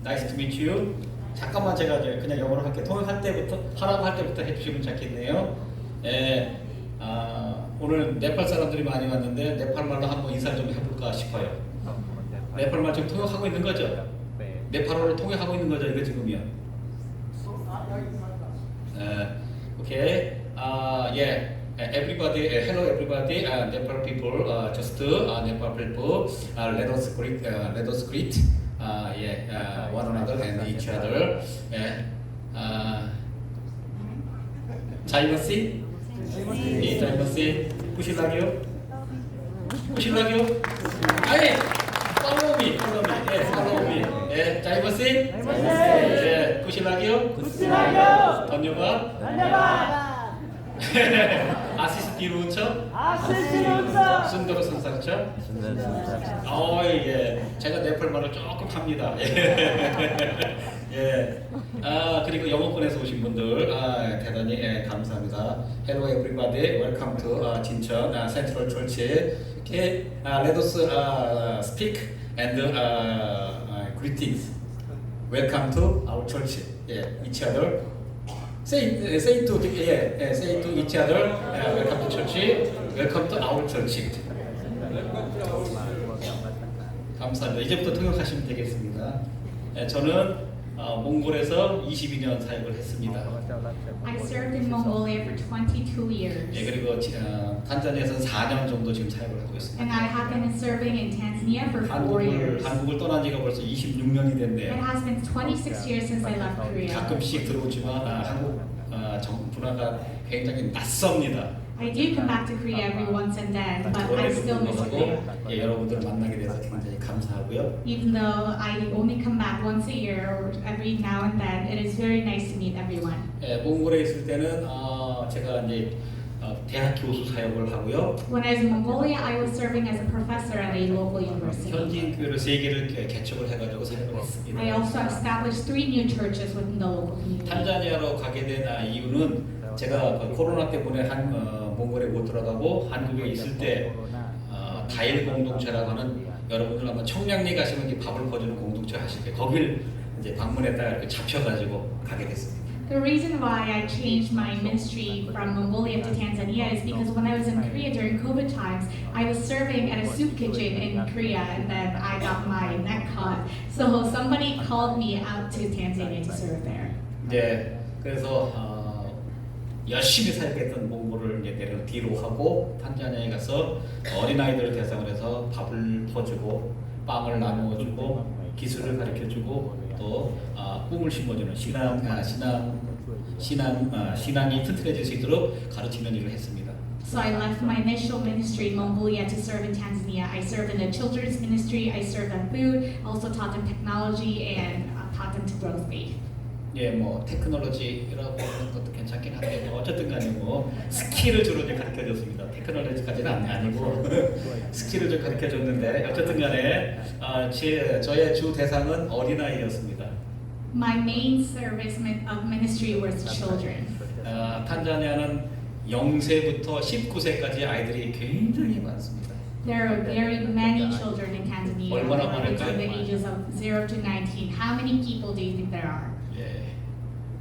Nice to meet you. 잠깐만 제가 이제 그냥 영어로 할게. 통역할 때부터 하라고 할 때부터 해주시면 좋겠네요. 예, 오늘 네팔 사람들이 많이 왔는데 네팔 말로 한번 인사를 좀 해볼까 싶어요. 네팔 말 지금 통역하고 있는 거죠? 네팔어를 통역하고 있는 거죠, 이거 지금이요. 오케이. Yeah. Everybody, hello everybody, Nepal people, just Nepal people, let us greet, one another and each other. 자이머씨, 자이머씨, pushilagyo, 아예, follow me, follow me, 자이머씨, pushilagyo, धन्यवाद. 아시스티 루처? 순도로 선사처? 예. 제가 네팔 말을 조금 합니다. 예. 그리고 영어권에서 오신 분들 대단히 감사합니다. Hello everybody, welcome to 진천 Central Church. Okay, let us speak and greetings. Welcome to our church. Each other. Say to each other, welcome to church, welcome to our church. 감사합니다. 이제부터 통역하시면 되겠습니다. 저는 몽골에서 22년 사역을 했습니다. I served in Mongolia for 22 years. 그리고 탄자니아에서 4년 정도 지금 사역을 하고 있습니다. And I have been serving in Tanzania for 4 years. 한국을 떠난 지가 벌써 26년이 됐네요. It has been 26 years since I left Korea. 가끔씩 들어오지만 한국 문화가 굉장히 낯섭니다. I do come back to Korea every once and then, but I still miss Korea. 여러분들을 만나게 돼서 굉장히 감사하고요. Even though I only come back once a year or every now and then, it is very nice to meet everyone. 몽골에 있을 때는 제가 이제 대학 교수 사역을 하고요. When I was in Mongolia, I was serving as a professor at a local university. 현지인 교회를 3개를 개척을 해가지고 사역을 했습니다. I also established 3 new churches within the local community. 탄자니아로 가게 된 이유는 제가 코로나 때문에 몽골에 못 들어가고 한국에 있을 때 다일 공동체라고 하는 여러분들 아마 청량리 가시면 이제 밥을 퍼주는 공동체 하실 때 거길 이제 방문했다가 이렇게 잡혀가지고 가게 됐습니다. The reason why I changed my ministry from Mongolia to Tanzania is because when I was in Korea during COVID times, I was serving at a soup kitchen in Korea and then I got my neck cut. So somebody called me out to Tanzania to serve there. 네, 그래서 열심히 사역했던 몽골을 이제 뒤로 하고 탄자니아에 가서 어린아이들을 대상으로 해서 밥을 퍼주고 빵을 나누어주고 기술을 가르쳐주고 또 꿈을 심어주는 신앙이 튼튼해질 수 있도록 가르치는 일을 했습니다. So I left my initial ministry in Mongolia to serve in Tanzania. I served in the children's ministry, I served on food, also taught them technology and taught them to grow faith. 예, 뭐 테크놀로지라고 하는 것도 괜찮긴 한데 어쨌든 간에 뭐 스킬을 주로 이제 가르쳐줬습니다. 테크놀로지까지는 아니고 스킬을 좀 가르쳐줬는데 어쨌든 간에 저의 주 대상은 어린아이였습니다. My main service of ministry was children. 탄자니아는 0세부터 19세까지 아이들이 굉장히 많습니다. There are very many children in Tanzania 얼마나 between the 많을까요? ages of 0 to 19. How many people do you think there are? 예,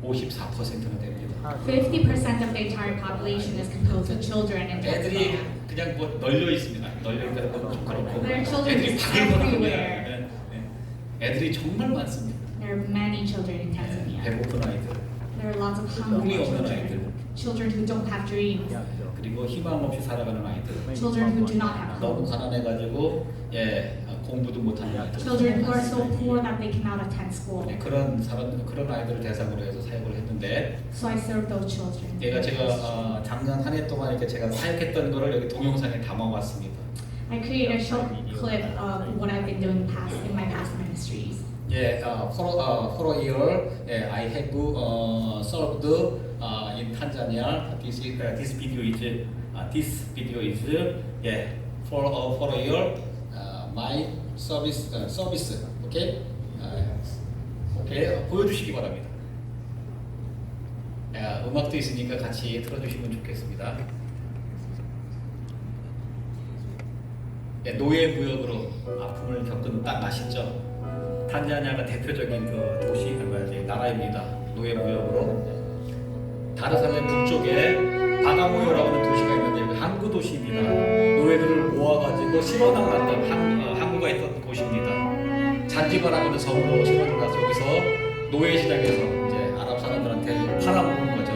54%나 됩니다. 50% of the entire population is composed of children in 애들이 Tanzania. 그냥 뭐 널려 있습니다. 널려 있다는 건 좀 그렇고 There are children 애들이 just 바글바글합니다. everywhere. 애들이 정말 많습니다. There are many children in Tanzania. 배고픈 아이들, There are lots of 꿈이 hungry 없는 children. 아이들, Children who don't have dreams. 그리고 희망 없이 살아가는 아이들, Children who do not have 너무 hope. 가난해가지고 공부도 못하는 아이들, Children who are so poor that they cannot attend school. 그런 아이들을 대상으로 해서 사역을 했는데 So I serve those children. 제가 작년 한 해 동안 이렇게 제가 사역했던 거를 여기 동영상에 담아왔습니다. I created a short clip of what I've been doing in my past ministries. 예, for a year, I have served in Tanzania. This video is for a year. My service. Okay, 보여주시기 바랍니다. 음악도 있으니까 같이 틀어주시면 좋겠습니다. 노예 무역으로 아픔을 겪은 땅 아시죠? 탄자니아가 대표적인 그 도시, 나라입니다. 노예 무역으로. 다르살렘 북쪽에 바가모요라고 하는 도시가 있는데 여기 항구 도시입니다. 노예들을 모아가지고 실어당 났던 항구가 있었던 곳입니다. 잔지바라고 하는 섬으로 실어당 나서 여기서 노예 시장에서 이제 아랍 사람들한테 팔아먹은 거죠.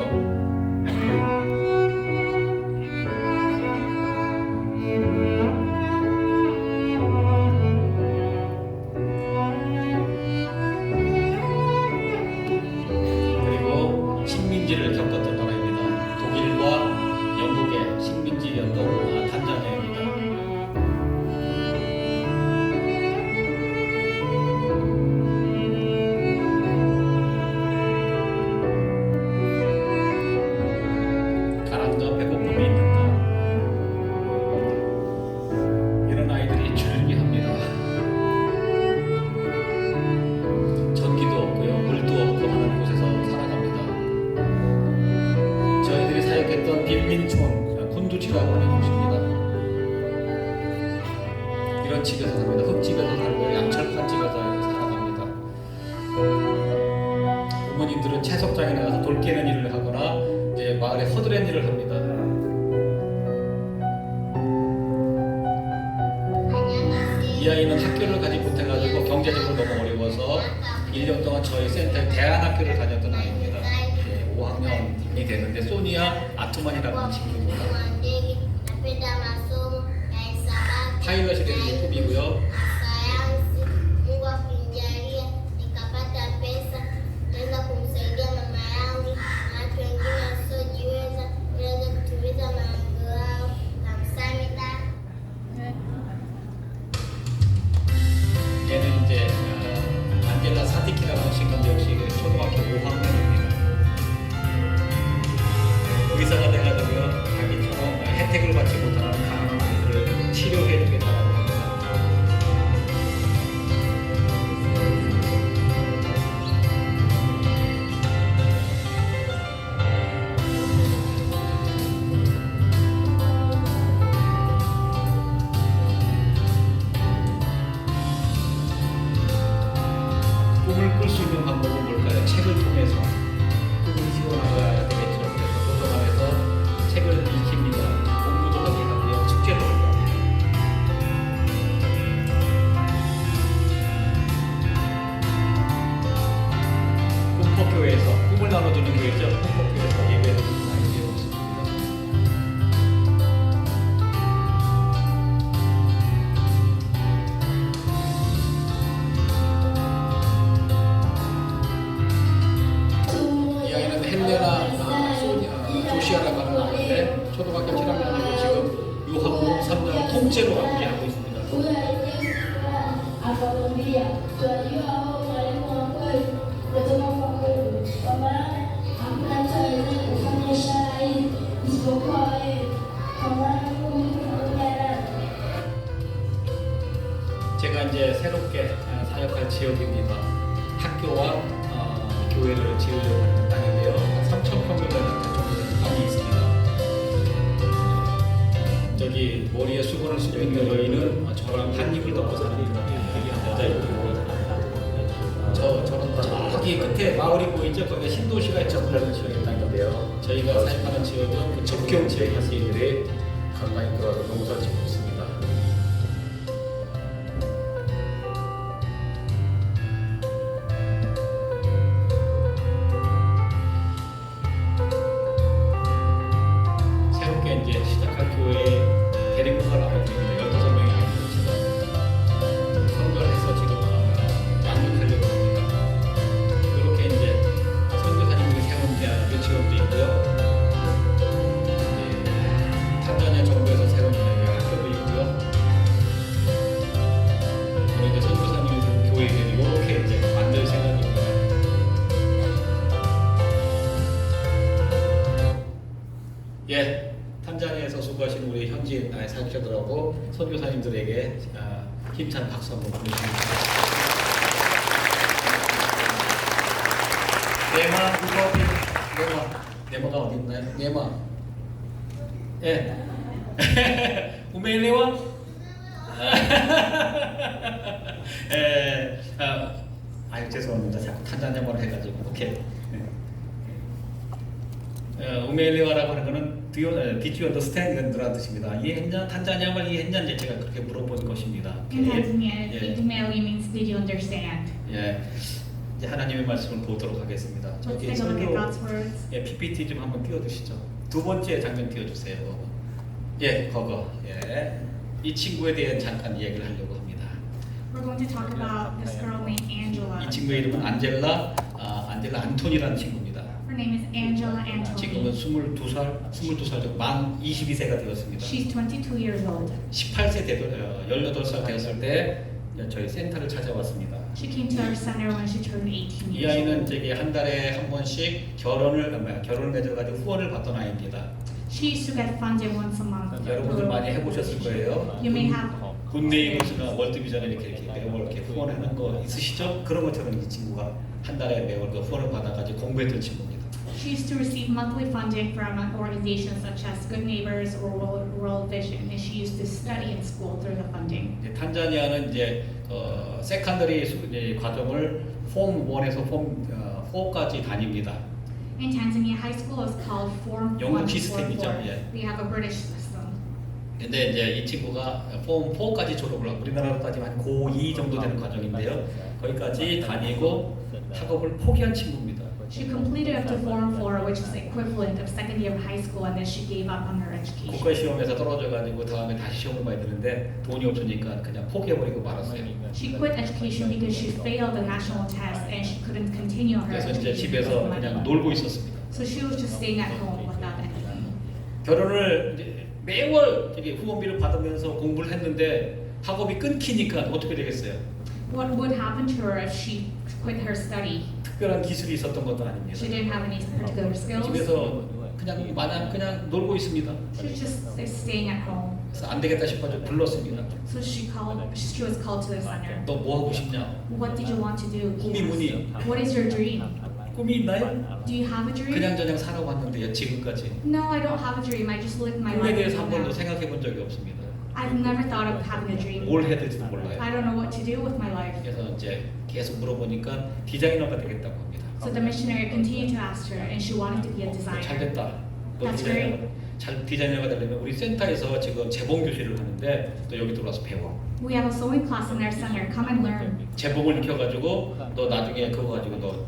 그리고 식민지를 겪었던 나라입니다. 독일과 영국의 식민지였던 탄자니아입니다. 가랑과 배고픔이 있는다. 이런 아이들이 줄기 합니다. 전기도 없고요, 물도 없고 하는 곳에서 살아갑니다. 저희들이 사역했던 빈민촌, 군두지라고 하는 곳입니다. 이런 집에서 삽니다. 흙집에서 살고 양철판집에서 살아갑니다. 부모님들은 채석장에 나가서 돌 깨는 일을 하거나 이제 마을에 허드렛 일을 합니다. 이 아이는 학교를 가지 못해가지고 경제적으로 너무 어려워서 1년 동안 저희 센터에 대안학교를 다녔던 아이입니다. 5학년이 되는데 소니아 아투만이라고 하는 친구입니다. 파일럿이 되는 게 꿈이고요. 얘는 이제 안젤라 사디키라고 하는 친구인데 역시 초등학교 5학년입니다. 의사가 돼가지고요, 자기처럼 혜택을 받지 못하는 가난한 아이들을 치료해주겠다고 합니다. 꿈을 꿀 수 있는 방법은 뭘까요? 책을 통해서 꿈을 키워나가야 되겠죠. 그래서 도서관에서 책을 읽힙니다. 공부도 하게 하고요, 축제도 하고. 꿈포교회에서 꿈을 나눠주는 교회죠. 꿈포교회에서 예배를 많이 배웠습니다. 이 아이는 헬레나 조시아라고 하는 아이인데 초등학교 7학년이고 지금 유학을 3년 통째로 함께하고 있습니다. 제가 이제 새롭게 사역할 지역입니다. 학교와 교회를 지으려고 하는 땅인데요. 3,000평 정도 되는 땅이 있습니다. 저기 머리에 수건을 쓰고 있는 여인은 저랑 한 입을 덮고 사는 여자이고, 저는 저기 끝에 마을이 보이죠? 거기에 신도시가 있죠. 그런 지역의 땅인데요. 저희가 사역하는 지역은 그 접경 지역 학생들이 간만히 들어와서 농사 짓고 있습니다. 새롭게 이제 시작할 교회에 데리고 갈 아이들입니다. 15명의 아이들 제가 선교를 해서 지금 양육하려고 합니다. 이렇게 이제 선교사님들이 세운 유치원도 있고요. 탄자니아 정부에서 세운 학교도 있고요. 그리고 이제 선교사님이 세운 교회들이 이렇게 이제 만들 생각입니다. 예, 탄자니아에서 수고하신 우리 현지인 사역자들하고 선교사님들에게 힘찬 박수 한번 보내주십니다. 네마가 어디 있나요? 네마. 예. 우메일레와? 예. 아유 죄송합니다. 자꾸 탄자니아말 해가지고 오케이. 우멜리와라고 하는 거는 Did you understand? 이런 뜻입니다. 이해했냐? 탄자니아말 이해했냐? 이제 제가 그렇게 물어본 것입니다. In Tanzania, 예. Idumeli means did you understand? 예. 이제 하나님의 말씀을 보도록 하겠습니다. Let's 저기 take a look at 설교 God's words. 예, PPT 좀 한번 띄워주시죠. 두 번째 장면 띄워주세요. 예, 그거. 예. 이 친구에 대해 잠깐 이야기를 하려고 합니다. We're going to talk about this girl named Angela. 이 친구의 이름은 안젤라 안톤이라는 친구입니다. Her name is Angela 지금은 Antoni. 22살, 만 22세가 되었습니다. She's 22 years old. 18세 18살 되었을 때 저희 센터를 찾아왔습니다. She came to our center when she turned 18 이 years 아이는 old. 저기 한 달에 한 번씩 결혼을 맺어가지고 후원을 받던 아이입니다. She used to get funded once a month. 여러분들 많이 해보셨을 거예요. You may have. 굿네이버스나 월드비전에 이렇게 매월 이렇게 후원하는 거 있으시죠? 그런 것처럼 이 친구가 한 달에 매월 그 후원을 받아가지고 공부했던 친구입니다. She used to receive monthly funding from organizations such as Good Neighbors or World Vision, and she used to study in school through the funding. 탄자니아는 이제 세컨더리 과정을 폼 1에서 폼 4까지 다닙니다. In Tanzania, high school is called Form 1 영국 to Form 시스템이죠. 4. 예. We have a British system. 근데 이제 이 친구가 폼 4까지 졸업을 하고 우리나라로 따지면 한 고2 정도 되는 과정인데요. 거기까지 다니고 학업을 포기한 친구입니다. She completed up to Form 4, which is the equivalent of second year of high school, and then she gave up on her education. 국가 시험에서 떨어져가지고 다음에 다시 시험을 봐야 되는데 돈이 없으니까 그냥 포기해버리고 말았어요. She quit education because she failed the national test and she couldn't continue her 그래서 이제 education 집에서 because of 그냥 money. 놀고 있었습니다. So she was just staying at home without anything. 결혼을 이제 매월 이렇게 후원비를 받으면서 공부를 했는데 학업이 끊기니까 어떻게 되겠어요? What would happen to her if she quit her study? 특별한 기술이 있었던 것도 아닙니다. She didn't have any particular skills. 집에서 그냥 마냥 그냥 놀고 있습니다. She was just staying at home. 그래서 안 되겠다 싶어서 불렀습니다. So she was called to the center. 너 뭐 하고 싶냐? What did you want to do? 꿈이 뭐니? What is your dream? 꿈이 있나요? Do you have a dream? 그냥저냥 살아왔는데요, 지금까지. No, I don't have a dream. I just lived my 꿈에 life. 대해서 한 번도 now. 생각해 본 적이 없습니다. I've never thought of having a dream. 뭘 해야 될지도 몰라요. I don't know what to do with my life. 그래서 이제 계속 물어보니까 디자이너가 되겠다고 합니다. So the missionary continued to ask her, and she wanted to be a 잘 designer. 됐다. 너 That's 디자이너가 되려면 우리 센터에서 지금 재봉 교실을 하는데 또 여기 들어와서 배워. We have a sewing class in our center. Come and learn. 재봉을 익혀가지고 너 나중에 그거 가지고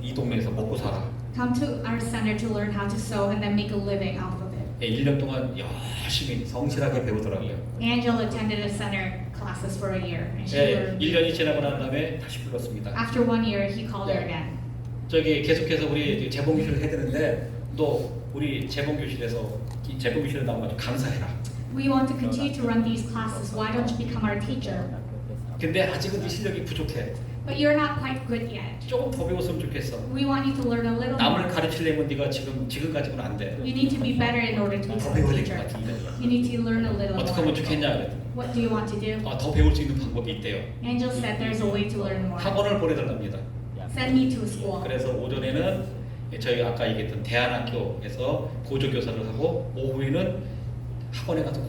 이 동네에서 먹고 살아. Come to our center to learn how to sew and then make a living off of it. 예, 1년 동안 열심히 성실하게 배우더라고요. Angela attended the center classes for a year, and she 예, learned. 1년이 지나고 난 다음에 다시 불렀습니다. After 1 year, he called her Yeah. again. 저기 계속해서 우리 재봉 교실을 해야 되는데 너 우리 재봉 교실에서 재봉 교실에 나와가지고 강사해라. We want to continue to run these classes. Why don't you become our teacher? 근데 아직은 네 실력이 부족해. But you're not quite good yet. 조금 더 배웠으면 좋겠어. We want you to learn a little 남을 more. 가르치려면 네가 지금 가지고는 안 돼. You need to be better in order to 더 become 배워야 a 될 것 teacher. 같은데. You need to learn a little 어떻게 하면 more. 좋겠냐 그랬더니 What do you want to do? 더 배울 수 있는 방법이 있대요. Angel said there's a way to learn more. 학원을 보내달랍니다. Send me to a school. 그래서 오전에는 저희 아까 얘기했던 대안학교에서 보조교사를 하고 오후에는 학원에 가서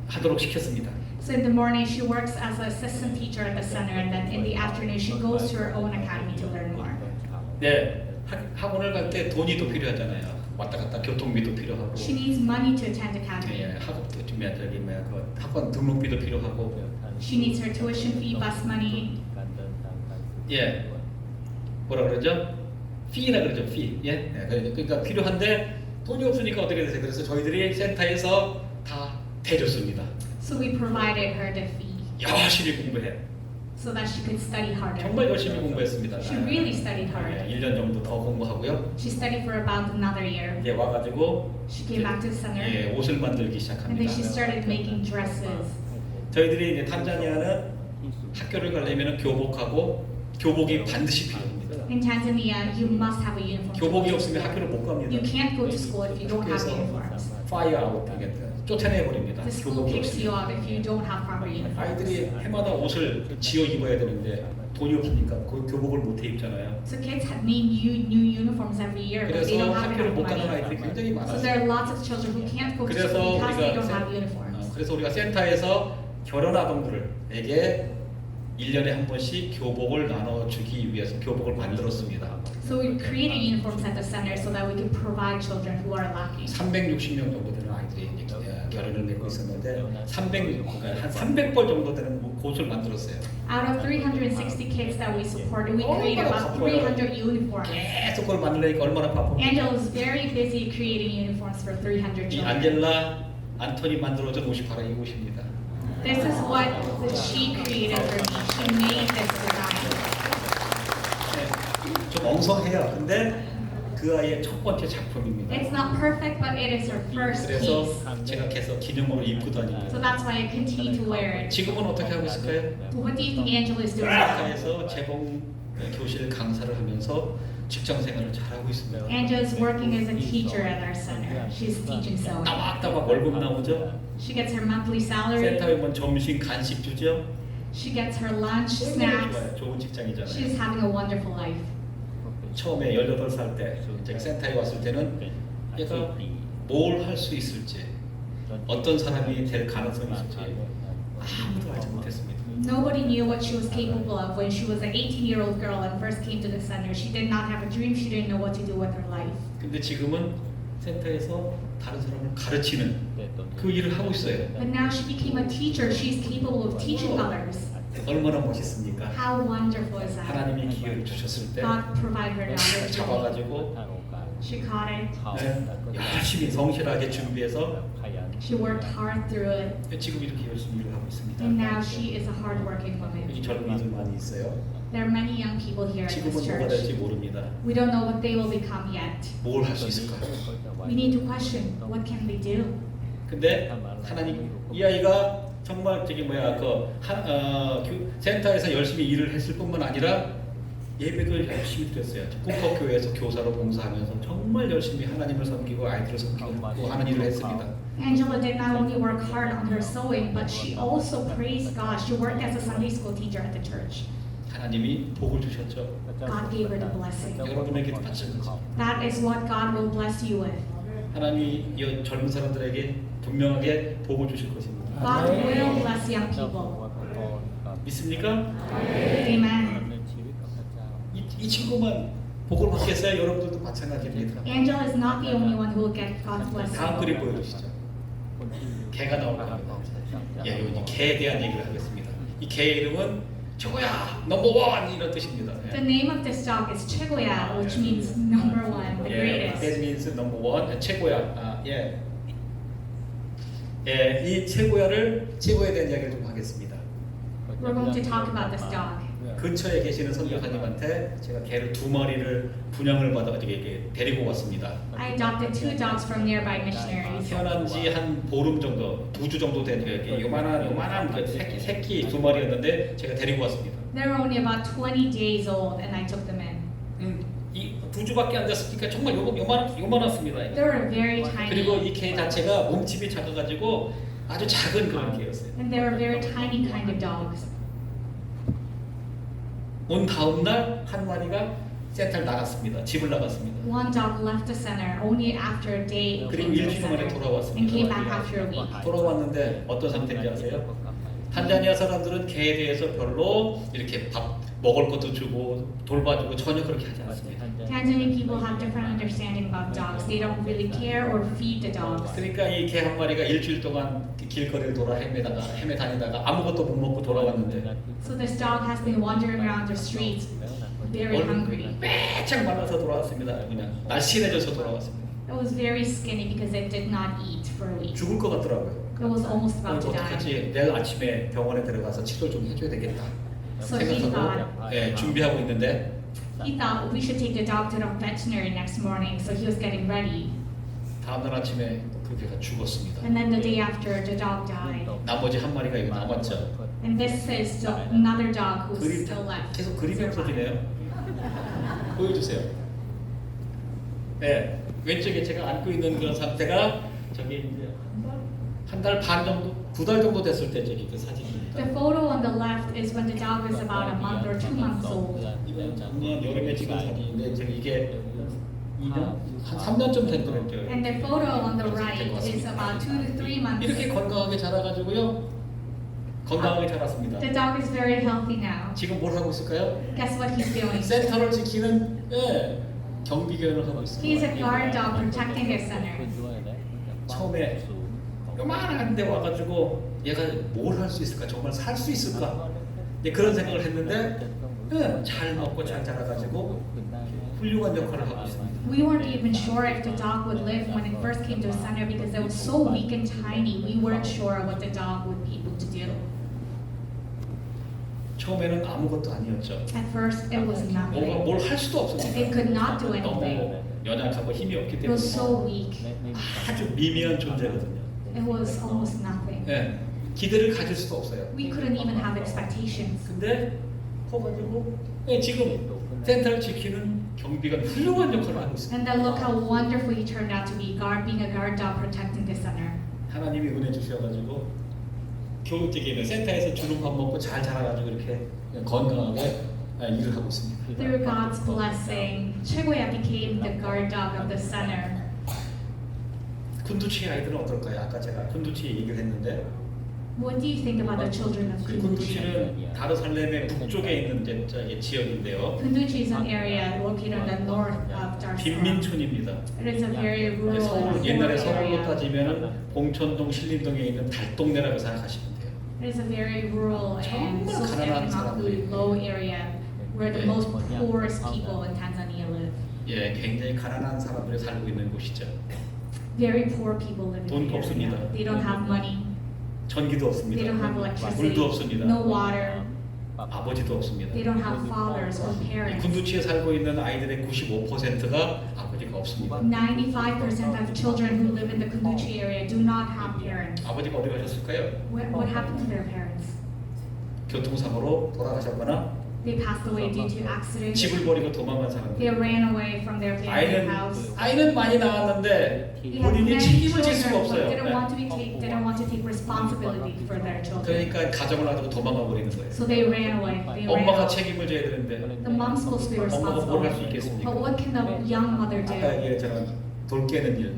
하도록 시켰습니다. So in the morning she works as an assistant teacher at the center, and then in the afternoon she goes to her own academy to learn more. 네, 학원을 갈 때 돈이 또 필요하잖아요. 왔다 갔다 교통비도 필요하고, She needs money to attend academy. 예, 학업도 좀 그 학원 등록비도 필요하고, She needs her tuition fee, bus money. 예, 뭐라 그러죠? fee라 그러죠, fee. 예, 네, 그러니까 필요한데 돈이 없으니까 어떻게 되세요? 그래서 저희들이 센터에서 다 대줬습니다. So we provided her the fee 열심히 공부해. so that she could study harder. 정말 열심히 공부했습니다. She really studied hard. 예, 1년 정도 더 공부하고요. She studied for about another year. 이제 와가지고 She came back to the center, 예, 옷을 만들기 and 시작합니다. then she started making dresses. 저희들이 이제 탄자니아는 학교를 가려면 교복이 반드시 필요합니다. In Tanzania, you must have a uniform. 교복이 없으면 학교를 못 갑니다. You can't go to school if you don't have 학교에서 uniforms. 파이어 아웃 쫓아내 버립니다. The school 교복이 kicks you 없으면. out if you don't have proper uniforms. 아이들이 해마다 옷을 지어 입어야 되는데 돈이 없으니까 그 교복을 못 해 입잖아요. So kids need new uniforms every year, but they 그래서 don't have 학교를 enough 못 가는 money. 아이들이 굉장히 So there 많아요. are lots of children who can't go to 그래서 school because they 우리가 don't have uniforms. 그래서 우리가 센터에서 결혼 아동들에게 1년에 한 번씩 교복을 나눠주기 위해서 교복을 만들었습니다. So we created uniforms at the center so that we could provide children who are lacking. 360명 정도 되는 아이들이 이제 결혼을 맺고 있었는데 한 300벌 정도 되는 옷을 만들었어요. Out of 360 kids that we supported, we created about 300 uniforms. 계속 그걸 만들려니까 얼마나 바쁩니까? Angela was very busy creating uniforms for 300 이 children. 안젤라 안토니 만들어준 옷이 바로 이 옷입니다. This is what she created for me. She made this design. 좀 엉성해요. 근데 그 아이의 첫 번째 작품입니다. It's not perfect, but it is her first 그래서 piece. 제가 계속 기념으로 입고 So 다닙니다. that's why I continue to wear it. 지금은 어떻게 하고 있을까요? So what do you think Angela is doing now? 아프리카에서 재봉 교실 강사를 하면서 직장 생활을 잘하고 있습니다. Angela is working as a teacher at our center. She's teaching sewing. 따박따박 월급 나오죠. She gets her monthly salary. 센터에 오면 점심 간식 주죠. She gets her lunch, 좋아요. snacks. 좋은 직장이잖아요. She's having a wonderful life. 처음에 18살 때 제가 센터에 왔을 때는 얘가 뭘 할 수 있을지 어떤 사람이 될 가능성이 있을지 아무도 알지 못했습니다. Nobody knew what she was capable of when she was an 18-year-old girl and first came to the center. She did not have a dream. She didn't know what to do with her life. 근데 지금은 센터에서 다른 사람을 가르치는 그 일을 하고 있어요. But now she became a teacher. She's capable of teaching others. 얼마나 멋있습니까? How wonderful is that? 하나님이 기회를 주셨을 때 God provided her knowledge. 잡아가지고 She caught it. 열심히 성실하게 준비해서 She worked hard through it. 지금 이렇게 열심히 일을 하고 있습니다. And now she is a hardworking woman. 여기 젊은이들 많이 있어요. There are many young people here in 지금은 this 뭐가 될지 church. 모릅니다. We don't know what they will become yet. 뭘 할 수 있을까요? We need to question, what can they do? 근데 하나님 이 아이가 정말 저기 뭐야 센터에서 열심히 일을 했을 뿐만 아니라 예배도 열심히 드렸어요. 꿈퍼교회에서 교사로 봉사하면서 정말 열심히 하나님을 섬기고 아이들을 섬기고 하는 일을 했습니다. Angela did not only work hard on her sewing, but she also praised God. She worked as a Sunday school teacher at the church. 하나님이 복을 주셨죠. God gave her the blessing. 여러분에게도 마찬가지. That is what God will bless you with. 하나님이 이 젊은 사람들에게 분명하게 복을 주실 것입니다. God will bless young people. 믿습니까? Amen. 이 친구만 복을 받겠어요? 여러분들도 마찬가지입니다. Angela is not the only one who will get God's 다음 그림 blessing. 보여주시죠. 개가 나올 겁니다. 예, 여기 개에 대한 얘기를 하겠습니다. 이 개의 이름은 최고야, 넘버원 이런 뜻입니다. The name of this dog is Chegoya, which means number one, the 예, that greatest. means number one, 최고야. 예. 예, 이 최고에 대한 이야기를 좀 하겠습니다. We're going to talk about this dog. 근처에 계시는 선교사님한테 제가 개를 2마리를 분양을 받아 이렇게 데리고 왔습니다. I adopted 2 dogs from nearby missionaries. 태어난 지 한 보름 정도, 2주 정도 된 요만한 그 새끼 2마리였는데 제가 데리고 왔습니다. They were only about 20 days old, and I took them in. 이 2주밖에 안 됐으니까 정말 요만했습니다. They were very 그리고 tiny, 이 개 자체가 몸집이 작아가지고 아주 작은 그런 개였어요. and they were very tiny kind of dogs. 온 다음 날 한 마리가 센터를 나갔습니다. 집을 나갔습니다. One dog left the center only after a day 그리고 came to the 일주일 만에 center 돌아왔습니다. and came back after a week. 돌아왔는데 어떤 상태인지 아세요? 탄자니아 사람들은 개에 대해서 별로 이렇게 밥 먹을 것도 주고 돌봐주고 전혀 그렇게 하지 않습니다. Tanzanian people have different understanding about dogs. They don't really care or feed the dogs. 그러니까 이 개 한 마리가 일주일 동안 길거리를 돌아 헤매 다니다가 아무것도 못 먹고 돌아왔는데 So this dog has been wandering around the streets, very hungry. 빼짝 말라서 돌아왔습니다. 그냥 날씬해져서 돌아왔습니다. It was very skinny because it did not eat for a week. 죽을 것 같더라고요. It was almost about to die. 어떡하지? 내일 아침에 병원에 들어가서 치료를 좀 해줘야 되겠다 So he 생각하고 예, 준비하고 있는데 He thought we should take the dog to the veterinary next morning, so he was getting ready. 다음날 아침에 그 개가 죽었습니다. And then the day after, the dog died. 나머지 한 마리가 이거 남았죠. And this is another dog who's 그림 still left. 계속 그림이 survive. 없어지네요. 보여주세요. 네, 왼쪽에 제가 안고 있는 그런 상태가 저기 이제 한 달 반 정도, 2달 정도 됐을 때 저기 그 사진입니다. The photo on the left is when the dog was about a month or 2 months old. 이건 작년 여름에 찍은 사진인데 지금 이게 2년? 한 3년쯤 된 거예요. And the photo on the right is about 2 to 3 months. 이렇게 건강하게 자라가지고요. 건강하게 자랐습니다. The dog is very healthy now. 지금 뭘 하고 있을까요? Guess what he's doing? 센터를 지키는 경비견을 하고 He's 있습니다. a guard dog protecting their center. 처음에 요만한 데 와가지고 얘가 뭘 할 수 있을까? 정말 살 수 있을까? 그런 생각을 했는데 잘 먹고 잘 자라가지고 훌륭한 역할을 하고 있습니다. We weren't even sure if the dog would live when it first came to the center because it was so weak and tiny. We weren't sure what the dog would be able to do. 처음에는 아무것도 아니었죠. At first, it was nothing. 뭘 할 수도 없습니다. It could not do 너무 anything. 연약하고 힘이 없기 It 때문에 was so weak. 아주 미미한 존재거든요. It was almost nothing. 기대를 가질 수도 없어요. We couldn't even have expectations. 근데 커가지고 지금 센터를 지키는 경비가 훌륭한 역할을 하고 있습니다. And then look how wonderful he turned out to be, being a guard dog protecting the center. 하나님이 은혜 주셔가지고 교육적인 센터에서 주는 밥 먹고 잘 자라가지고 이렇게 건강하게 일을 하고 있습니다. Through God's blessing, 최고야 became the guard dog of the center. 군두치 아이들은 어떨까요? 아까 제가 군두치 얘기를 했는데 What do you think about the children of Kunduchi? 군두치는 다르살렘의 북쪽에 있는 지역인데요. Kunduchi is an area located on the north of Dar es Salaam. 빈민촌입니다. It is a very rural 서울 and 옛날에 poor 서울로 area. 따지면은 봉천동 신림동에 있는 달동네라고 생각하시면 돼요. It is a very rural and 정말 가난한 socioeconomically 사람들이. low area where the 네. most poorest people in Tanzania live. 굉장히 가난한 사람들이 살고 있는 곳이죠. Very poor people live in 돈도 the 없습니다. area. They don't have money. 전기도 없습니다. They don't have electricity. 물도 없습니다. No water. 아버지도 없습니다. They don't have fathers or 이 parents. 군두치에 살고 있는 아이들의 95%가 아버지가 없습니다. 95% of children who live in the Kunduchi area do not have parents. 아버지가 어디 가셨을까요? What happened to their parents? 교통사고로 돌아가셨거나 They passed away due to accidents. 집을 버리고 도망간 They 사람들. ran away from their family 아이는 house. 많이 낳았는데 They had 본인이 many 책임을 질 children, 수가 but 없어요. didn't want to take responsibility for their children. 그러니까 가정을 놔두고 도망가 버리는 거예요. So they ran away. They ran 엄마가 away. 책임을 져야 되는데 The mom's supposed to be 엄마가 뭘 할 수 responsible. 있겠습니까? But what can the young mother do? 아까 얘기했잖아 돌 깨는 일.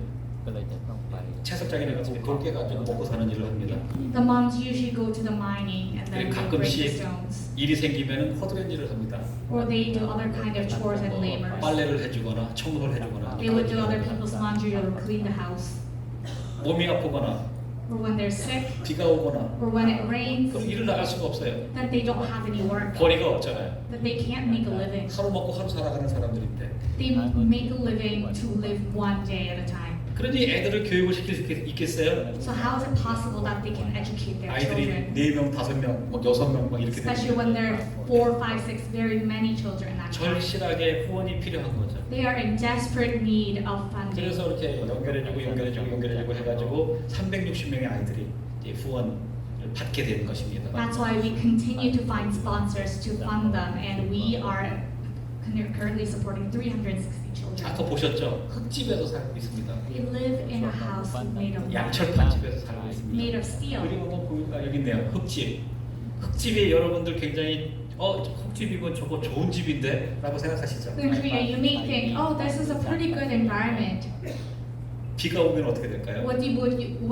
채석장이나 같은 돌 깨가지고 먹고 사는 일을 합니다. The moms usually go to the mining and then 그리고 they break the 가끔씩 stones. 일이 생기면은 허드렛 일을 합니다. Or they do other kind of chores and labors. 빨래를 해주거나 청소를 해주거나 They would do other people's laundry or clean the house. 몸이 아프거나 Or when they're sick, 비가 오거나 or when it rains, 그럼 일을 나갈 수가 없어요. then they don't have any work. 벌이가 없잖아요. That they can't make a living. 하루 먹고 하루 살아가는 사람들인데 They make a living to live one day at a time. 그러니 애들을 교육을 시킬 수 있겠어요? So how is it possible that they can educate their 아이들이 children? 4명, 5명, 뭐 6명 막 이렇게 Especially 되면 when there are 4, 5, 6, very many children that time. 절실하게 후원이 필요한 거죠. They are in desperate need of funding. 그래서 이렇게 연결해주고 해가지고 360명의 아이들이 이제 후원을 받게 되는 것입니다. That's why we continue to find sponsors to fund them, and we are currently supporting 360 children. 아까 보셨죠? 흙집에서 살고 있습니다. They live in a house made of 양철판 집에서 살고 있습니다. made of steel. 그리고 뭐 보니까 여기 있네요. 흙집. 흙집이 여러분들 굉장히 흙집이면 저거 좋은 집인데 라고 생각하시죠? In Korea, you may think, oh, this is a pretty good environment. 비가 오면 어떻게 될까요? What do you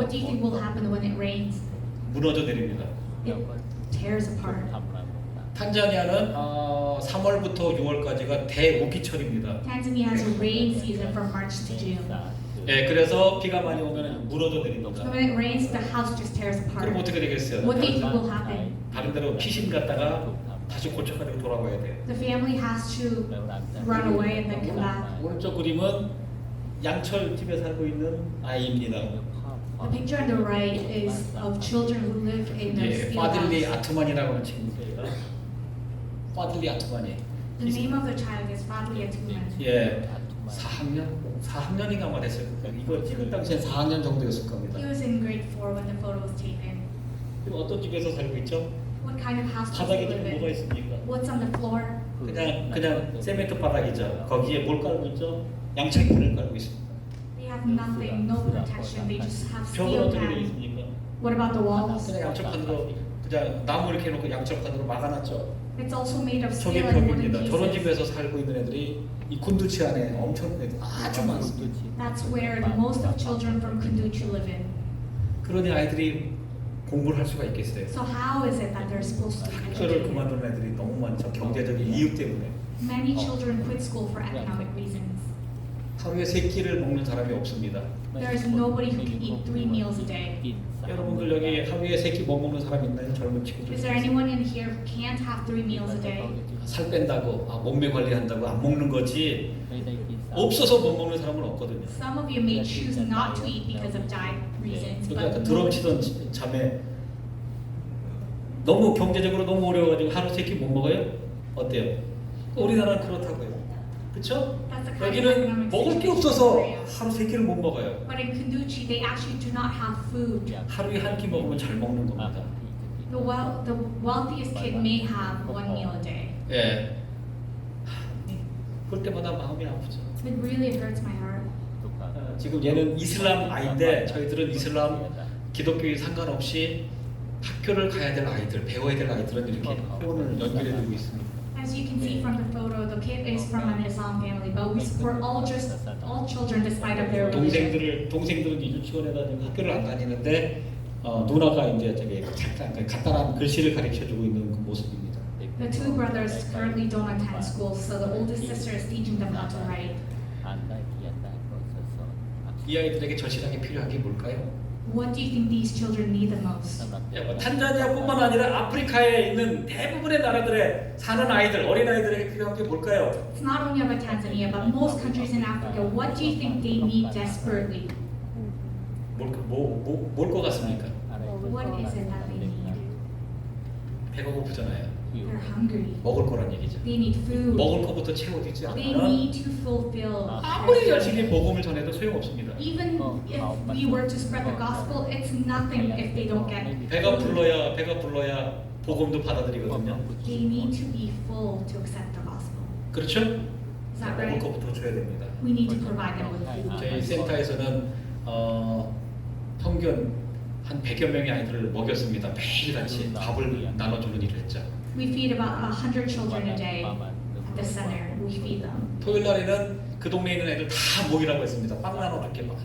think will happen when it rains? 무너져 내립니다. It tears apart. 탄자니아는 3월부터 6월까지가 대우기철입니다. Tanzania has a rain season from March to June. 그래서 비가 많이 오면 무너져 So 내립니다. when it rains, the house just tears 그럼 apart. 어떻게 되겠어요? What do you think will happen? 다른 데로 피신 갔다가 다시 고쳐가지고 돌아와야 돼요. The family has to run away and then come back. 오른쪽 그림은 양철 집에 살고 있는 아이입니다. The picture on the right is of children who live in the steel 파딜리 house. 아투만이라고 하는 친구입니다. 파딜리 아투만이. The name of the child is Fadli Atuman. 4학년인가 아마 됐을 거예요. 이거 찍을 당시엔 4학년 정도였을 겁니다. He was in grade 4 when the photo was taken. 그리고 어떤 집에서 살고 있죠? What kind of house does 바닥에 he live 뭐가 in? 있습니까? What's on the floor? 그냥 세멘트 바닥이죠. 거기에 뭘 깔고 있죠? 양철판을 깔고 있습니다. They have nothing, no protection. They just have 벽은 steel 어떻게 되어 pans. 있습니까? What about the walls? 그냥 양철판으로 그냥 나무 이렇게 해놓고 양철판으로 막아놨죠. It's also made of 저게 steel and wooden 벽입니다. 저런 pieces. 집에서 살고 있는 애들이 이 군두치 안에 엄청 애들 아주 많습니다. That's where most of children from Kunduchi live in. 그러니 아이들이 공부를 할 수가 있겠어요? So how is it that they're supposed to be 학교를 educated? 그만두는 애들이 너무 많죠. 경제적인 이유 때문에. Many children quit school for economic reasons. 하루에 3끼를 먹는 사람이 없습니다. There is nobody who can eat 3 meals a day. 여러분들 여기 하루에 3끼 못 먹는 사람 있나요? 젊은 친구들. Is there anyone in here who can't have 3 meals a day? 살 뺀다고, 몸매 관리한다고 안 먹는 거지 없어서 못 먹는 사람은 없거든요. Some of you may choose not to eat because of diet reasons, 여기 아까 but 드럼 치던 자매 너무 경제적으로 너무 어려워가지고 하루 3끼 못 먹어요? 어때요? 우리나라는 그렇다고요. 그렇죠? that's the kind of 여기는 economic 먹을 게 situation 없어서 in Korea. 하루 3끼를 못 먹어요. But in Kanduchi, they actually do not have food. 하루에 한 끼 먹으면 잘 먹는 겁니다. The wealthiest kid may have 1 meal a day. 예. 볼 때마다 마음이 아프죠. It really hurts my heart. 지금 얘는 이슬람 아이인데 저희들은 이슬람 기독교에 상관없이 학교를 가야 될 아이들, 배워야 될 아이들은 이렇게 회원을 연결해두고 있습니다. As you can see from the photo, the kid is from an Islam family, but we support all children despite of their religion. 동생들은 이제 유치원에 다니고 학교를 안 다니는데 누나가 이제 저기 간단한 글씨를 가르쳐주고 있는 그 모습입니다. The 2 brothers currently don't attend school, so the oldest sister is teaching them how to write. 이 아이들에게 절실하게 필요한 게 뭘까요? What do you think these children need the most? 탄자니아뿐만 아니라 아프리카에 있는 대부분의 나라들에 사는 아이들, 어린 아이들에게 필요한 게 뭘까요? It's not only about Tanzania, but most countries in Africa. What do you think they need desperately? 뭘 것 같습니까? What is it that they need? 배가 고프잖아요. They're hungry. 먹을 거란 얘기죠. They need food. 먹을 거부터 채워지지 They 않으면 need to fulfill. 아무리 their 열심히 복음을 전해도 소용없습니다. Even if we were to spread the gospel, it's nothing if they don't get 배가 food. 불러야 복음도 받아들이거든요. They need to be full to accept the gospel. 그렇죠? Is that 먹을 right? 거부터 줘야 됩니다. We need to provide them with food. 저희 센터에서는 평균 한 100여 명의 아이들을 먹였습니다. 매일같이 밥을 나눠주는 일을 했죠. We feed about 100 children a day at the center. We feed them. 토요일 날에는 그 동네에 있는 애들 다 모이라고 했습니다. 빵 나눠줄게 막.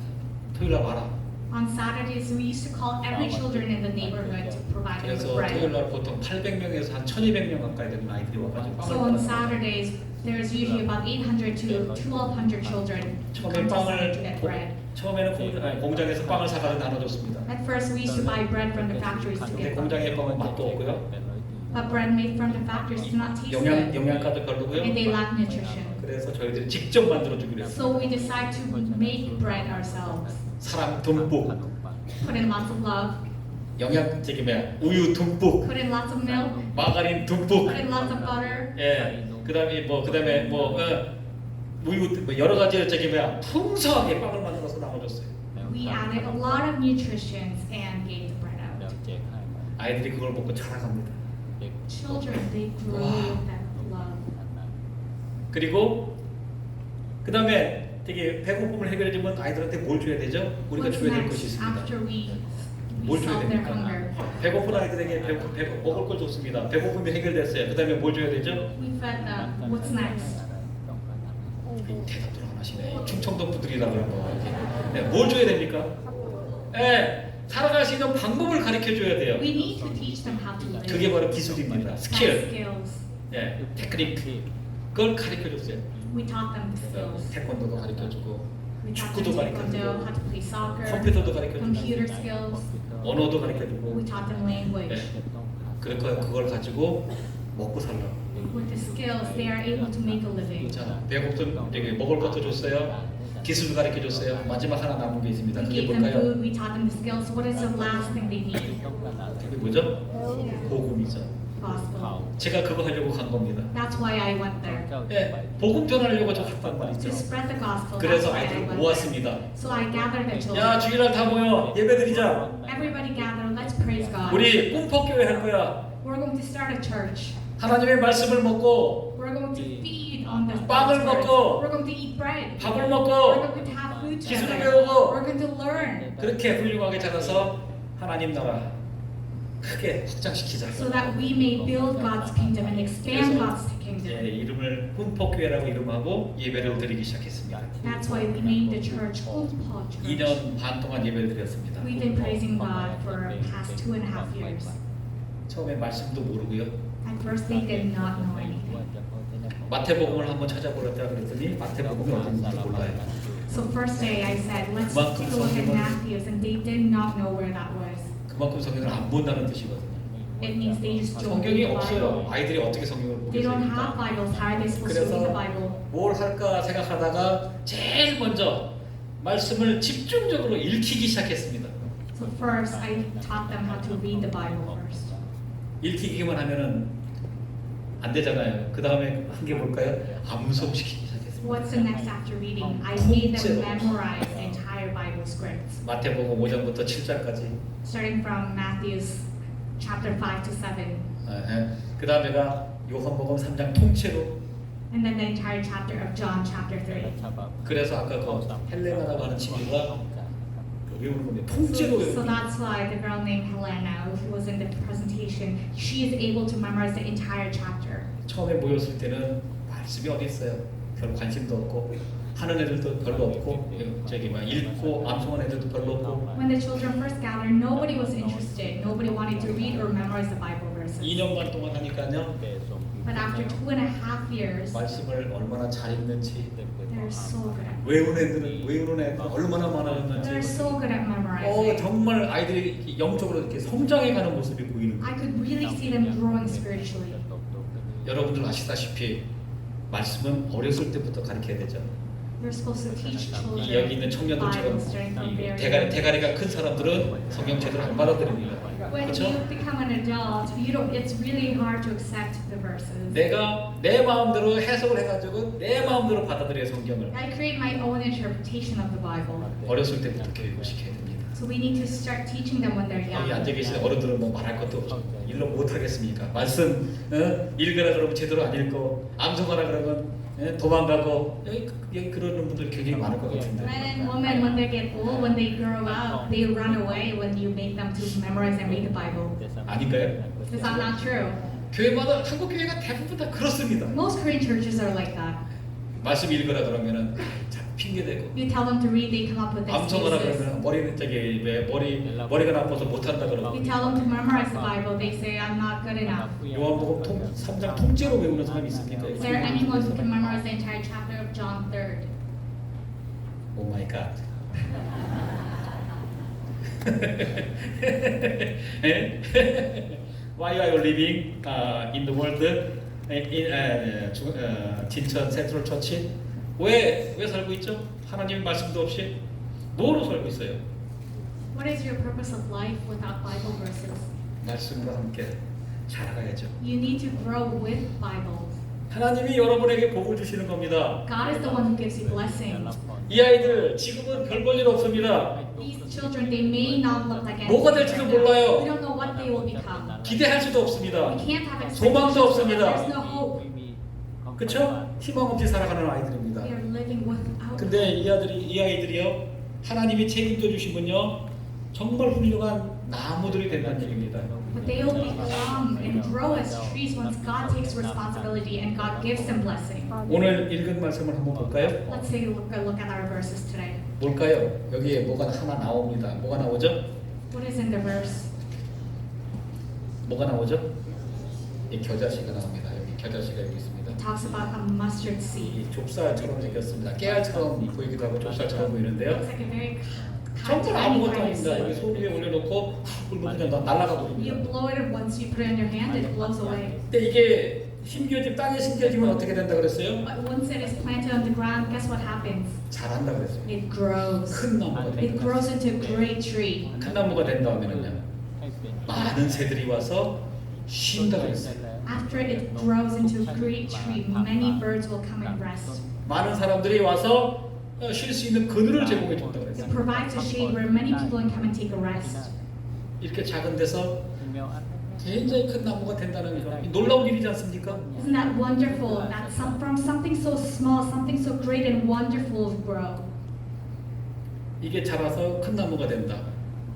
토요일 날 와라. On Saturdays, we used to call every children in the neighborhood to provide them with 그래서 토요일 bread. 날 보통 800명에서 한 1200명 가까이 되는 아이들이 와가지고 So 빵을 on 받았어요. Saturdays, there's usually about 800 to 1,200 children who 처음에 come to center to get 빵을 bread. 처음에는 공장에서 빵을 사가지고 나눠줬습니다. At first, we used to buy bread from the factories to 근데 get them. 공장의 빵은 맛도 없고요. But bread made from the factories do not taste good, 영양가도 별로고요. and they lack nutrition. 그래서 저희들이 직접 만들어주기로 했어요. So we decide to make bread ourselves. 사랑 듬뿍, Put in lots of love, 우유 듬뿍, put in lots of milk, 마가린 듬뿍. put in lots of butter. 예. 그다음에 우유 여러 가지 풍성하게 빵을 만들어서 나눠줬어요. We added a lot of nutritions and gave the bread out. 아이들이 그걸 먹고 자라갑니다. Children, they grow with that love. 그리고 그다음에 되게 배고픔을 해결해주면 아이들한테 뭘 줘야 되죠? 우리가 What's 줘야 될 것이 next 있습니다. after we 뭘 줘야 solve their 됩니까? hunger? 배고픈 아이들에게 먹을 걸 줬습니다. 배고픔이 해결됐어요. 그다음에 뭘 줘야 되죠? We fed them. What's next? 대답도 안 하시네. 충청도 분들이라 그런 거. 네, 뭘 줘야 됩니까? 예, 살아갈 수 있는 방법을 가르쳐 줘야 돼요. We need to teach them how to live. 그게 바로 기술입니다. That's 스킬, skills. 예, 테크닉. 그걸 가르쳐 줬어요. We taught them the skills. 태권도도 가르쳐 주고, We taught 축구도 them 가르쳐 taekwondo, how 주고, to play soccer, 컴퓨터도 가르쳐 주고, computer skills. 언어도 가르쳐 주고. We taught them language. 그걸 가지고 먹고 살라고. With the skills, they are able to make a living. 자, 배고픈 되게 먹을 것도 줬어요. 기술도 가르쳐 줬어요. 마지막 하나 남은 게 있습니다. We 그게 gave them 뭘까요? food, we taught them the skills. What is the last thing they need? 그게 뭐죠? 복음이죠. Gospel. 제가 그거 하려고 간 겁니다. That's why I went there. 예, 복음 전하려고 저 갔단 말이죠. To spread the gospel. That's 그래서 why I 아이들을 went there. 모았습니다. So I gathered the 야, children. 주일날 다 모여 예배드리자. Everybody gather. Let's praise God. 우리 꿈퍼교회 할 거야. We're going to start a church. 하나님의 말씀을 먹고 We're going to feed on the 빵을 God's 먹고, word. We're going to eat bread. 밥을 We're 먹고 going to have food 기술을 together. 배우고 We're going to learn 그렇게 훌륭하게 자라서 하나님 나라 크게 확장시키자. so that we may build God's kingdom and expand God's kingdom. 이름을 훈포교회라고 이름하고 예배를 드리기 시작했습니다. That's why we named the church Hultpaw Church. 2년 반 동안 예배를 드렸습니다. We've been praising God for past 2.5 years. 처음에 말씀도 모르고요. At first, they did not know anything. 마태복음을 한번 찾아보랬다 그랬더니 마태복음이 어딘지 몰라요. So first day, I said, let's take a look at Matthew's, and they did not know where that was. 그만큼 성경을 안 본다는 뜻이거든요. It means they just don't 성경이 read the 없어요. Bible. 아이들이 어떻게 성경을 They don't 보겠습니까? have Bibles. How are they supposed to read the Bible? 뭘 할까 생각하다가 제일 먼저 말씀을 집중적으로 읽히기 시작했습니다. So first, I taught them how to read the Bible first. 읽히기만 하면은 안 되잖아요. 그 다음에 한 게 뭘까요? 암송시키기 시작했습니다. What's the next after reading? I made them memorize the entire Bible scripts, 마태복음 5장부터 7장까지. starting from Matthew's chapter 5 to 7, 그 다음에가 요한복음 3장 통째로. and then the entire chapter of John chapter 3. 그래서 아까 그 헬레나라고 하는 친구가 외우는 건데 통째로 So 외우는. that's why the girl named Helena, who was in the presentation, she is able to memorize the entire chapter. 처음에 모였을 때는 말씀이 어디 있어요? 별 관심도 없고 하는 애들도 별로 없고 저기 막 읽고 암송하는 애들도 별로 없고. When the children first gathered, nobody was interested. Nobody wanted to read or memorize the Bible verses. 2년 반 동안 하니까요. But after 2.5 years, 말씀을 얼마나 잘 읽는지 they're so good. 외우는 애들 얼마나 They're 많아졌는지. so good at memorizing. 정말 아이들이 영적으로 이렇게 성장해가는 모습이 보이는 I 거예요. could really see them growing spiritually. 여러분들 아시다시피 말씀은 어렸을 때부터 가르쳐야 되죠. You're supposed to teach 여기 children 있는 Bible 청년들처럼 starting from 이 very 대가리가 큰 사람들은 성경 제대로 안 받아들입니다. When 그렇죠? you become an adult, it's really hard to accept the verses. 내가 내 마음대로 해석을 해가지고 내 마음대로 받아들여야 성경을. I create my own interpretation of the Bible. 어렸을 때부터 교육을 시켜야 됩니다. So we need to start teaching them when they're 여기 young. 앉아 계신 어른들은 뭐 말할 것도 없죠. 일로 못 하겠습니까? 말씀 읽으라 그러면 제대로 안 읽고 암송하라 그러면 도망가고 여기 그러는 분들 굉장히 많을 것 같은데. Men and women, when they get old, when they grow up, they run away when you make them to memorize and read the Bible. 아닌가요? Is that not true? 교회마다 한국 교회가 대부분 다 그렇습니다. Most Korean churches are like that. 말씀 읽으라 그러면은 자 핑계 대고 You tell them to read, they come up with 암송하라 excuses. 그러면 머리는 저기 왜 머리가 나빠서 못 한다 그러고. You tell them to memorize the Bible, they say, I'm not good enough. 요한복음 3장 통째로 외우는 사람이 있습니까? Is there anyone who can memorize the entire chapter of John 3rd? 오 마이 갓. Why are you living in the world in 진천 센트럴 처치? 왜 살고 있죠? 하나님의 말씀도 없이 뭐로 살고 있어요? What is your purpose of life without Bible verses? 말씀과 함께 자라가야죠. You need to grow with Bible. 하나님이 여러분에게 복을 주시는 겁니다. God is the one who gives you blessings. 이 아이들 지금은 별 볼 일 없습니다. These children, they may not look like 뭐가 anything 될지도 right now. 몰라요. We don't know what they will become. 기대할 수도 We 없습니다. can't have 소망도 expectations for them. 없습니다. There's no hope. 그렇죠? 희망 없이 살아가는 아이들입니다. We are living without 근데 이 아이들이요, 하나님이 책임져 주시면요, 정말 훌륭한 나무들이 된다는 얘기입니다. But they will become and grow as trees once God takes responsibility and God gives them blessing. 오늘 읽은 말씀을 한번 볼까요? Let's take a look at our verses today. 뭘까요? 여기에 뭐가 하나 나옵니다. 뭐가 나오죠? What is in the verse? 뭐가 나오죠? 이 겨자씨가 나옵니다. 여기 겨자씨가 여기 있습니다. It talks about a mustard seed. 이 좁쌀처럼 생겼습니다. 깨알처럼 보이기도 하고 좁쌀처럼 보이는데요. Looks like a very 정말 tiny 아무것도 kind of 아닙니다. 여기 seed. 소리 위에 올려놓고 불면 그냥 날아가 You 버립니다. blow it once you put it in your hand, it blows away. 근데 이게 땅에 심겨지면 어떻게 된다 그랬어요? But once it is planted on the ground, guess what happens? 자란다 그랬어요. It grows. 큰 나무가 It 된다. grows into a great tree. 큰 나무가 된 다음에는요, 많은 새들이 와서 쉰다 그랬어요. After it grows into a great tree, many birds will come and rest. 많은 사람들이 와서 쉴 수 있는 그늘을 제공해 준다 It 그랬어요. provides a shade where many people can come and take a rest. 이렇게 작은 데서 굉장히 큰 나무가 된다는 거 놀라운 일이지 않습니까? Isn't that wonderful? That from something so small, something so great and wonderful will grow. 이게 자라서 큰 나무가 된다.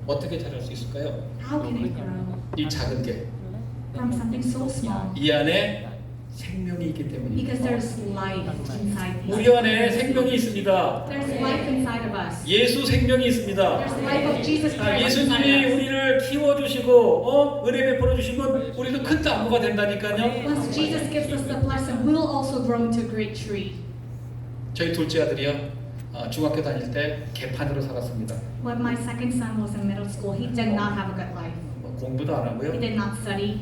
어떻게 자랄 수 있을까요? How can it grow? 이 작은 게 이 From something so small. 안에 생명이 있기 Because 때문입니다. there's life inside 우리 these. 안에 생명이 있습니다. There's life inside of us. 예수 생명이 있습니다. There's life of Jesus Christ inside 예수님이 us. 우리를 키워주시고 은혜 베풀어 주시면 우리도 큰 나무가 된다니까요. Once Jesus gives us the blessing, we will also grow into a great tree. 저희 둘째 아들이요. 중학교 다닐 때 개판으로 살았습니다. When my second son was in middle school, he did not have a good life. 공부도 안 He 하고요. did not study.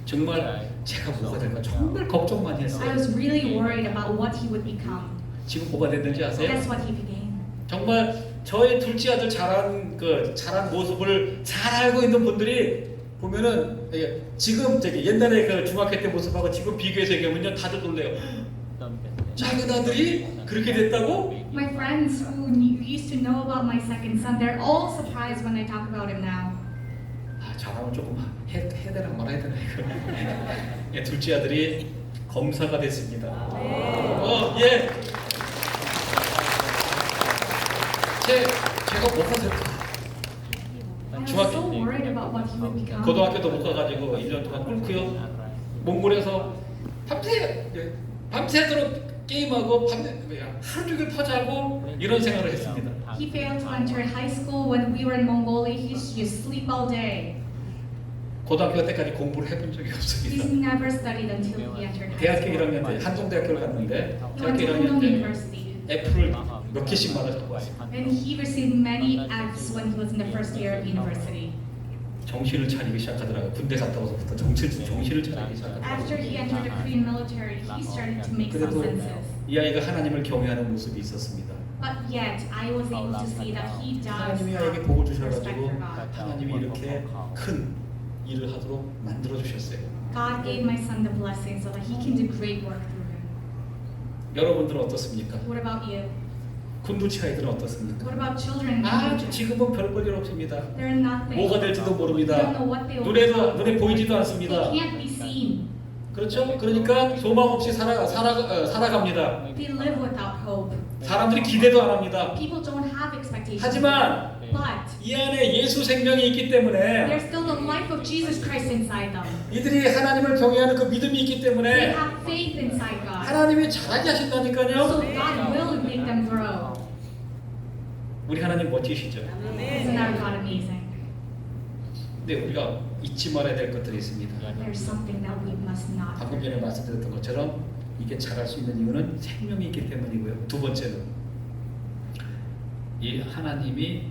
정말 제가 뭐가 될까 정말 걱정 많이 I 했어요. was really worried about what he would become. 지금 뭐가 됐는지 아세요? Guess what he became? 정말 저희 둘째 아들 자란 모습을 잘 알고 있는 분들이 보면은 지금 옛날에 그 중학교 때 모습하고 지금 비교해서 얘기하면요 다들 놀래요. 작은 아들이 그렇게 됐다고? My friends who used to know about my second son, they're all surprised when I talk about him now. 자랑을 조금 해야 되나 말아야 되나 이거. 둘째 아들이 검사가 됐습니다. 예. 제가 뭐가 될까? I was so worried about what he would become. 고등학교도 못 가가지고 1년 동안 꿇고요. 몽골에서 밤새도록 게임하고 하루 종일 퍼자고 이런 생활을 했습니다. He failed to enter high school when we were in Mongolia. He used to just sleep all day. 고등학교 때까지 공부를 해본 적이 He's 없습니다. never studied until he entered high 대학교 school. 1학년 때 한동대학교를 갔는데 He 대학교 went to 1학년 Korea 때 University. F를 몇 개씩 받아서 왔습니다. And he received many Fs when he was in the first year of university. 정신을 차리기 시작하더라고요. 군대 갔다 와서부터 정신을 차리기 시작하더라고요. After he entered the Korean military, he started to make some 그래도 senses. 이 아이가 하나님을 경외하는 모습이 있었습니다. But yet, I was able to see that he does 하나님이 have 아이에게 복을 respect 주셔가지고 for God. 하나님이 이렇게 큰 일을 하도록 만들어 주셨어요. God gave my son the blessing so that he can do great work through him. 여러분들은 어떻습니까? What about you? 군두치 아이들은 어떻습니까? What about children? 지금은 별 볼 일 없습니다. They're nothing. 뭐가 될지도 They 모릅니다. don't know what they will become. 눈에 보이지도 They 않습니다. can't be seen. 그렇죠? 그러니까 소망 없이 살아갑니다. They live without hope. 사람들이 기대도 안 합니다. People don't have expectations. 하지만 But 이 안에 예수 생명이 있기 there's 때문에 still the life of Jesus Christ inside them. 이들이 하나님을 경외하는 그 믿음이 있기 They 때문에 have faith inside God. 하나님이 잘하게 So 하신다니까요. God will make them grow. 우리 하나님 멋지시죠? Isn't our God amazing? 근데 우리가 잊지 말아야 될 것들이 있습니다. There's something that we must not. 방금 전에 말씀드렸던 것처럼 이게 잘할 수 있는 이유는 생명이 있기 때문이고요. 두 번째는 이 하나님이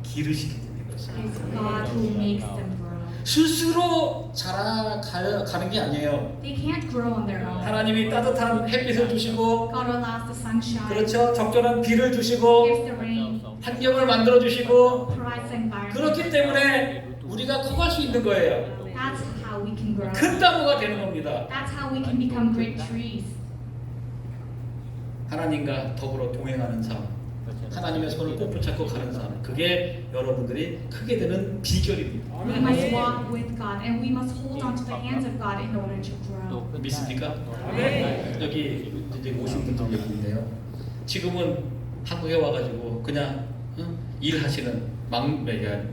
기르시기 때문에 It's 그렇습니다. God who makes them grow. 스스로 자라가는 게 아니에요. They can't grow on their own. 하나님이 따뜻한 햇빛을 주시고 God allows the sunshine, 그렇죠. 적절한 비를 주시고 gives the rain, 환경을 만들어 주시고 provides the environment. 그렇기 때문에 우리가 커갈 수 있는 거예요. That's how we can grow. 큰 나무가 되는 겁니다. That's how we can become great trees. 하나님과 더불어 동행하는 삶, 하나님의 손을 꼭 붙잡고 가는 삶, 그게 여러분들이 크게 되는 비결입니다. We must walk with God and we must hold on to the hands of God in order to grow. 믿습니까? 여기 이제 오신 분들 얘기인데요. 지금은 한국에 와가지고 그냥 일하시는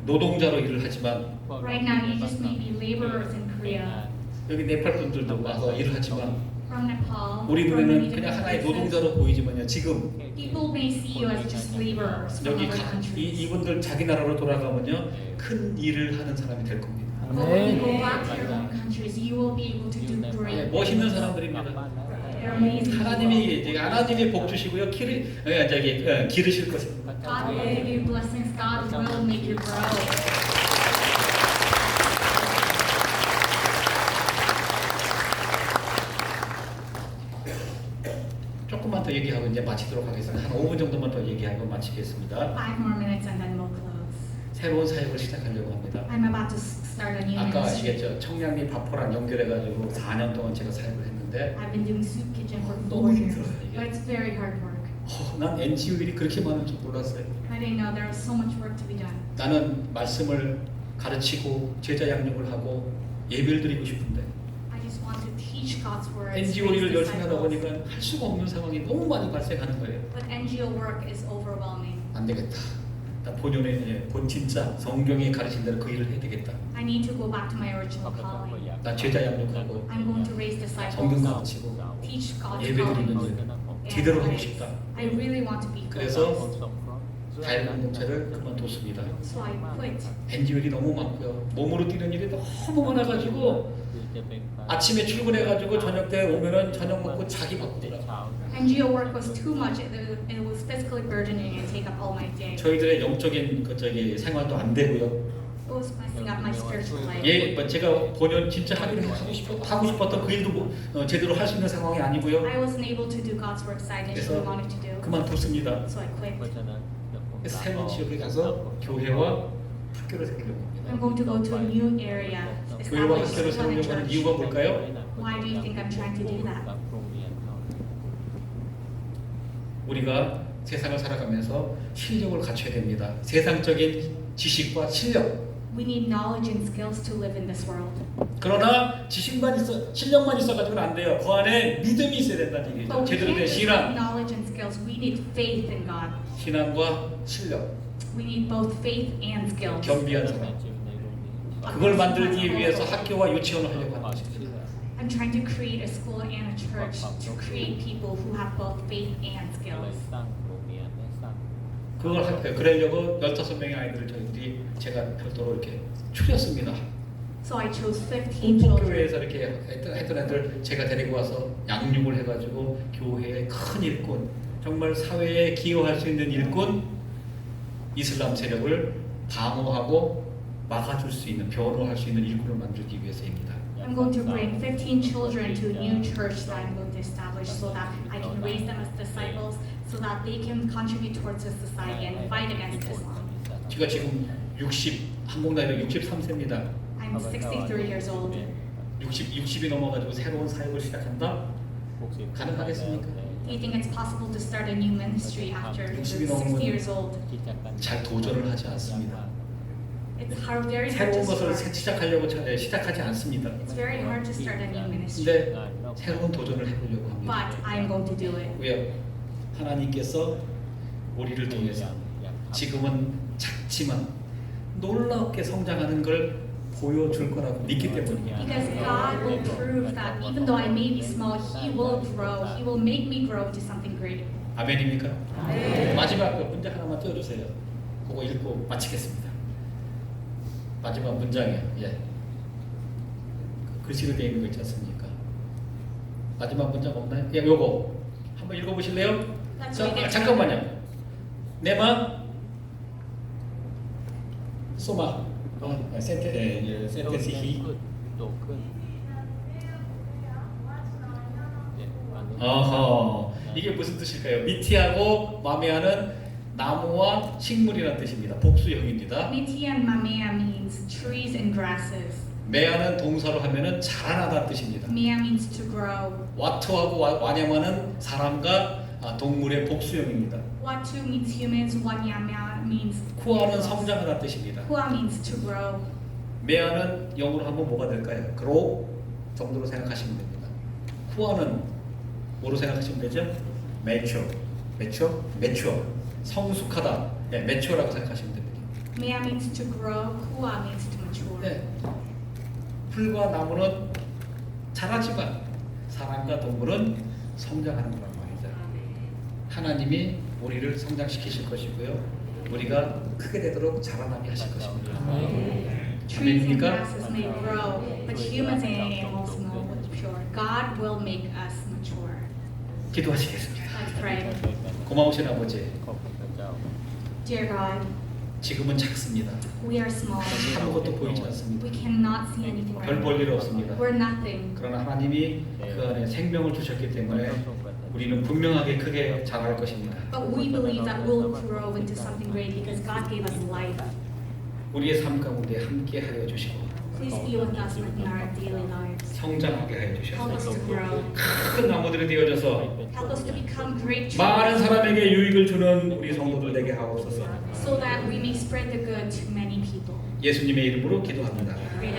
노동자로 일을 하지만 Right now, you just may be laborers in Korea, 여기 네팔 분들도 와서 일을 하지만 from Nepal, 우리 from many 눈에는 그냥 different 하나의 places. 노동자로 보이지만요. 지금 People may see you as just laborers from 여기 other countries. 이분들 자기 나라로 돌아가면요 큰 일을 하는 사람이 될 겁니다. But when you go back to your own countries, you will be able to do great. 멋있는 사람들입니다. They're amazing. 하나님이 복 주시고요. 기르실 것입니다. God will give you blessings. God will make you grow. 조금만 더 얘기하고 이제 마치도록 하겠습니다. 한 5분 정도만 더 얘기하고 마치겠습니다. 5 more minutes and then we'll close. 새로운 사역을 시작하려고 합니다. I'm about to start a new 아까 ministry. 아시겠죠? 청량리 바포랑 연결해가지고 4년 동안 제가 사역을 했는데 I've been doing soup kitchen for 4 너무 years, 힘들어요, 이게. but it's very hard work. 난 NGO 일이 그렇게 많은 줄 몰랐어요. I didn't know there was so much work to be done. 나는 말씀을 가르치고 제자 양육을 하고 예배를 드리고 싶은데 I just want to teach God's word. NGO 일을 열심히 하다 보니까 할 수가 없는 상황이 너무 많이 발생하는 거예요. But NGO work is overwhelming. 안 되겠다. 나 본연의 본 진짜 성경이 가르친 대로 그 일을 해야 되겠다. I need to go back to my original calling. 나 제자 양육하고 I'm going to raise 성경 disciples, 가르치고 teach God's 예배 드리는 calling. 일 제대로 하고 싶다. I really want to be good. 그래서 자연 공동체를 그만뒀습니다. So I quit. NGO 일이 너무 많고요. 몸으로 뛰는 일이 너무 많아가지고 아침에 출근해가지고 저녁 때 오면은 저녁 먹고 자기 바쁘더라고요. NGO work was too much. It was physically burdening and take up all my day. 저희들의 영적인 생활도 안 되고요. It was messing up my spiritual life. 예, 뭐 제가 본연 진짜 하고 싶었던 그 일도 제대로 할 수 있는 상황이 아니고요. I wasn't able to do God's works I initially wanted to do. 그만뒀습니다. So I quit. 그래서 새로운 지역에 가서 교회와 학교를 세우려고 합니다. I'm going to go to a new area, 교회와 establish 학교를 a 세우려고 하는 church. 이유가 뭘까요? Why do you think I'm trying to do that? 우리가 세상을 살아가면서 실력을 갖춰야 됩니다. 세상적인 지식과 실력. We need knowledge and skills to live in this world. 그러나 실력만 있어가지고는 안 돼요. 그 안에 믿음이 있어야 된다는 얘기죠. But we 제대로 can't 된 just have 신앙, knowledge and skills. We need faith in God. 신앙과 실력, We need both faith and skills. 겸비한 사람. 그걸 만들기 위해서 학교와 유치원을 하려고 하는 것입니다. I'm trying to create a school and a church to create people who have both faith and skills. 그걸 할 거예요. 그러려고 15명의 아이들을 제가 별도로 이렇게 추렸습니다. So I chose 15 children. 홍보교회에서 이렇게 했던 애들 제가 데리고 와서 양육을 해가지고 교회의 큰 일꾼, 정말 사회에 기여할 수 있는 일꾼, 이슬람 세력을 방어하고 막아줄 수 있는, 변호할 수 있는 일꾼을 만들기 위해서입니다. I'm going to bring 15 children to a new church that I'm going to establish so that I can raise them as disciples so that they can contribute towards the society and fight against Islam. 제가 지금 한국 나이로 63세입니다. I'm 63 years old. 60이 넘어가지고 새로운 사역을 시작한다? 가능하겠습니까? Do you think it's possible to start a new ministry after 60이 60 years old? 잘 도전을 하지 않습니다. It's very hard 새로운 to 것을 start. 시작하려고 시작하지 않습니다. It's very hard to start a new ministry. 근데 새로운 도전을 해보려고 합니다. But I'm going to do it. 왜요? 하나님께서 우리를 통해서 지금은 작지만 놀랍게 성장하는 걸 보여줄 거라고 믿기 때문입니다. Because God will prove that even though I may be small, He will grow. He will make me grow into something great. 아멘입니까? 마지막 문제 하나만 띄워주세요. 그거 읽고 마치겠습니다. 마지막 문장이에요. 예. 글씨로 되어 있는 거 있지 않습니까? 마지막 문장 없나요? 예, 요거 한번 읽어보실래요? 잠깐만요. 내마 소마 센테시히 어허 이게 무슨 뜻일까요? 미티하고 마메아는 나무와 식물이라는 뜻입니다. 복수형입니다. Miti and Mamea means trees and grasses. 메아는 동사로 하면은 자라나다는 뜻입니다. Mea means to grow. 와투하고 와냐마는 사람과 동물의 복수형입니다. Watu means humans. Wanyama means 쿠아는 성장하다는 뜻입니다. Hua means to grow. 메아는 영어로 하면 뭐가 될까요? grow 정도로 생각하시면 됩니다. 쿠아는 뭐로 생각하시면 되죠? mature 성숙하다. 네, mature라고 생각하시면 됩니다. Mea means to grow. Hua means to mature. 네. 풀과 나무는 자라지만 사람과 동물은 성장하는 거란 말이죠. 하나님이 우리를 성장시키실 것이고요. 우리가 크게 되도록 자라나게 하실 것입니다. Trees and 아멘입니까? grasses may grow, but humans and animals will mature. God will make us mature. 기도하시겠습니다. Let's pray. 고마우신 아버지, Dear God, 지금은 작습니다. we are small. 아무것도 보이지 않습니다. We cannot see anything 별 right 볼 일 now. 없습니다. We're nothing. 그러나 하나님이 그 안에 생명을 주셨기 때문에 우리는 분명하게 크게 자랄 것입니다. But we believe that we'll grow into something great because God gave us life. 우리의 삶 가운데 함께 하여 주시고 Please be with us in our daily lives. 성장하게 하여 Help us 주셔서 to grow. 큰 나무들이 되어져서 Help us to become great 많은 trees 사람에게 유익을 주는 우리 성도들 되게 하옵소서. so that we may spread the good to many people. 예수님의 이름으로 기도합니다. Pray